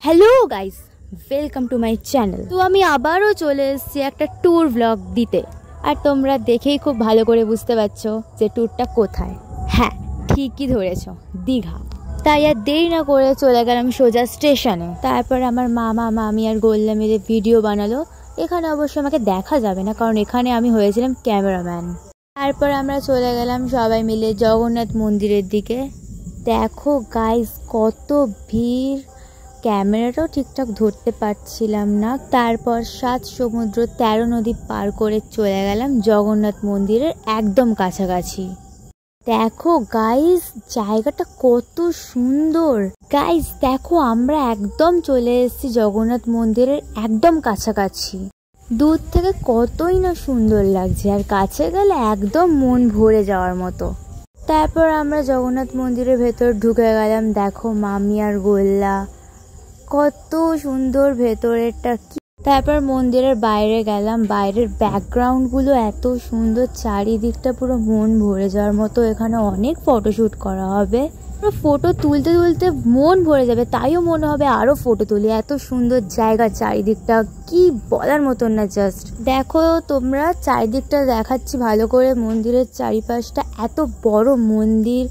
Hello guys, welcome to my channel. তো আমি আবারও চলে এসেছি একটা ট্যুর ব্লগ দিতে। আর তোমরা দেখেই খুব ভালো করে বুঝতে পারছো যে ট্যুরটা কোথায়। হ্যাঁ, ঠিকই ধরেছো, দীঘা। তাই আর দেরি না করে চলে গেলাম সোজা স্টেশনে। তারপর আমার মামা মামি আর গোল্লা মিলে ভিডিও বানালো। এখানে অবশ্য আমাকে দেখা যাবে না, কারণ এখানে আমি হয়েছিলাম ক্যামেরাম্যান। তারপর আমরা চলে গেলাম সবাই মিলে জগন্নাথ মন্দিরের দিকে। দেখো গাইস, কত ভিড়, ক্যামেরাটাও ঠিকঠাক ধরতে পারছিলাম না। তারপর 7 সমুদ্র 13 নদী পার করে চলে গেলাম জগন্নাথ মন্দিরের একদম কাছাকাছি। দেখো গাইস, জায়গাটা কত সুন্দর। গাইস দেখো, আমরা একদম চলে এসেছি জগন্নাথ মন্দিরের একদম কাছাকাছি। দূর থেকে কতই না সুন্দর লাগছে, আর কাছে গেলে একদম মন ভরে যাওয়ার মতো। তারপর আমরা জগন্নাথ মন্দিরের ভেতর ঢুকে গেলাম। দেখো মামি আর গোল্লা, কত সুন্দর ভেতরেরটা। তারপর মন্দিরের বাইরে গেলাম। বাইরের ব্যাকগ্রাউন্ডগুলো এত সুন্দর, চারিদিকটা পুরো মন ভরে যাওয়ার মতো। এখানে অনেক ফটোশ্যুট করা হবে। ফটো তুলতে তুলতে মন ভরে যাবে, তাইও মনে হবে আরো ফটো তুলি। এত সুন্দর জায়গা, চারিদিকটা কি বলার মতন না। জাস্ট দেখো তোমরা, চারিদিকটা দেখাচ্ছি ভালো করে। মন্দিরের চারিপাশটা এত বড় মন্দির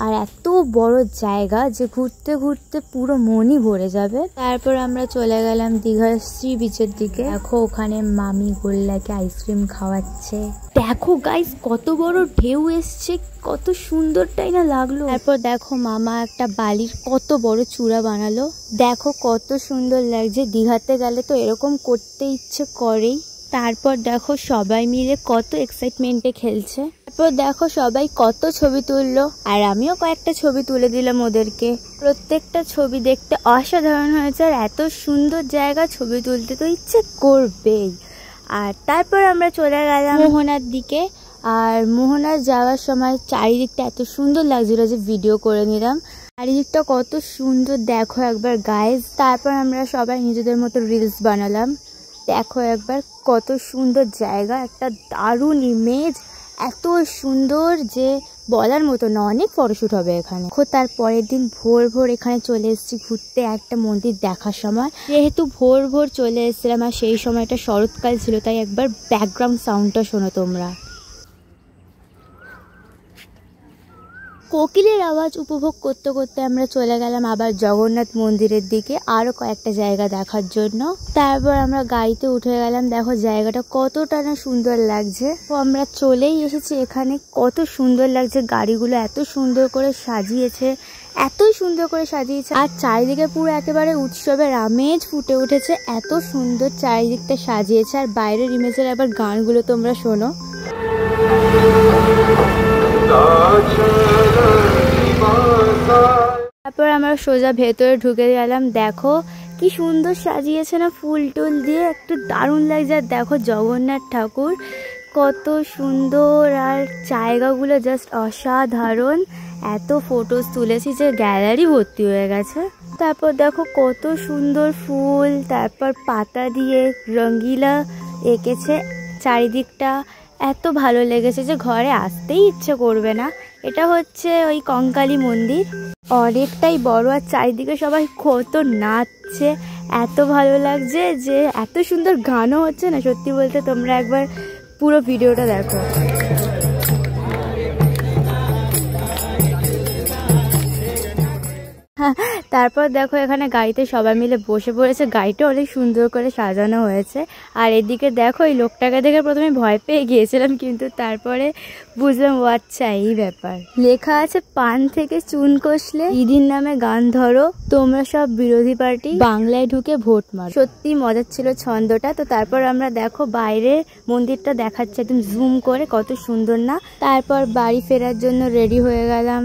আর এত বড় জায়গা যে ঘুরতে ঘুরতে পুরো মনই ভরে যাবে। তারপর আমরা চলে গেলাম দীঘার সি বিচের দিকে। দেখো ওখানে মামি গোল্লাকে আইসক্রিম খাওয়াচ্ছে। দেখো গাইস, কত বড় ঢেউ এসছে, কত সুন্দরটাই না লাগলো। তারপর দেখো মামা একটা বালির কত বড় চূড়া বানালো। দেখো কত সুন্দর লাগছে। দীঘাতে গেলে তো এরকম করতে ইচ্ছে করেই। তারপর দেখো সবাই মিলে কত এক্সাইটমেন্টে খেলছে। তারপর দেখো সবাই কত ছবি তুললো, আর আমিও কয়েকটা ছবি তুলে দিলাম ওদেরকে। প্রত্যেকটা ছবি দেখতে অসাধারণ হয়েছে, আর এত সুন্দর জায়গা, ছবি তুলতে তো ইচ্ছে করবেই। আর তারপর আমরা চলে গেলাম মোহনার দিকে। আর মোহনার যাওয়ার সময় চারিদিকটা এত সুন্দর লাগছিল যে ভিডিও করে নিলাম। চারিদিকটা কত সুন্দর দেখো একবার গাইজ। তারপর আমরা সবাই নিজেদের মতো রিলস বানালাম। দেখো একবার কত সুন্দর জায়গা, একটা দারুণ ইমেজ, এত সুন্দর যে বলার মতো না। অনেক ফটোশ্যুট হবে এখানে। তার পরের দিন ভোর ভোর এখানে চলে এসেছি ঘুরতে একটা মন্দির দেখার সময়। যেহেতু ভোর ভোর চলে এসেছিলাম আর সেই সময়টা শরৎকাল ছিল, তাই একবার ব্যাকগ্রাউন্ড সাউন্ডটা শোনো তোমরা। কোকিলের আওয়াজ উপভোগ করতে করতে আমরা চলে গেলাম আবার জগন্নাথ মন্দিরের দিকে, আরো কয়েকটা জায়গা দেখার জন্য। তারপর আমরা গাড়িতে উঠে গেলাম। দেখো জায়গাটা কতটা না সুন্দর লাগছে। তো আমরা চলেই এসেছি এখানে। কত সুন্দর লাগছে, গাড়িগুলো এত সুন্দর করে সাজিয়েছে, এতই সুন্দর করে সাজিয়েছে। আর চারিদিকে পুরো একেবারে উৎসবের আমেজ ফুটে উঠেছে, এত সুন্দর চারিদিকটা সাজিয়েছে। আর বাইরের ইমেজের আবার গানগুলো তোমরা শোনো। তারপর আমরা সোজা ভেতরে ঢুকে গেলাম। দেখো কি সুন্দর সাজিয়েছে না ফুল টুল দিয়ে, একটু দারুণ লাগছে। আর দেখো জগন্নাথ ঠাকুর কত সুন্দর, আর জায়গাগুলো জাস্ট অসাধারণ। এত ফটোস তুলেছি যে গ্যালারি ভর্তি হয়ে গেছে। তারপর দেখো কত সুন্দর ফুল, তারপর পাতা দিয়ে রঙ্গিলা এঁকেছে চারিদিকটা। এত ভালো লেগেছে যে ঘরে আসতেই ইচ্ছে করবে না। এটা হচ্ছে ওই কঙ্কালী মন্দির, অনেকটাই বড়। আর চারিদিকে সবাই কত নাচছে, এত ভালো লাগছে যে এত সুন্দর গানও হচ্ছে না। সত্যি বলতে তোমরা একবার পুরো ভিডিওটা দেখো। তারপর দেখো এখানে গাড়িতে সবাই মিলে বসে পড়েছে। গাড়িটা অনেক সুন্দর করে সাজানো হয়েছে। আর এদিকে দেখো, এই লোকটাকে দেখে প্রথমে ভয় পেয়ে গিয়েছিলাম, কিন্তু তারপরে বুঝলাম ও আচ্ছা এই ব্যাপার। লেখা আছে, পান থেকে চুন কষলে দিদির নামে গান ধরো, তোমরা সব বিরোধী পার্টি বাংলায় ঢুকে ভোট মারো। সত্যি মজার ছিল ছন্দটা। তো তারপর আমরা দেখো বাইরে মন্দিরটা দেখাচ্ছে একদম জুম করে, কত সুন্দর না। তারপর বাড়ি ফেরার জন্য রেডি হয়ে গেলাম।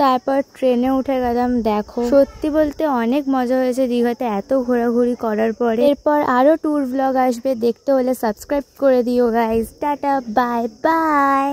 তারপর ট্রেনে উঠে গেলাম। দেখো সত্যি বলতে অনেক মজা হয়েছে দীঘাতে এত ঘোরাঘুরি করার পরে। এরপর আরো ট্যুর ব্লগ আসবে, দেখতে হলে সাবস্ক্রাইব করে দিও গাইস। Tata, bye bye.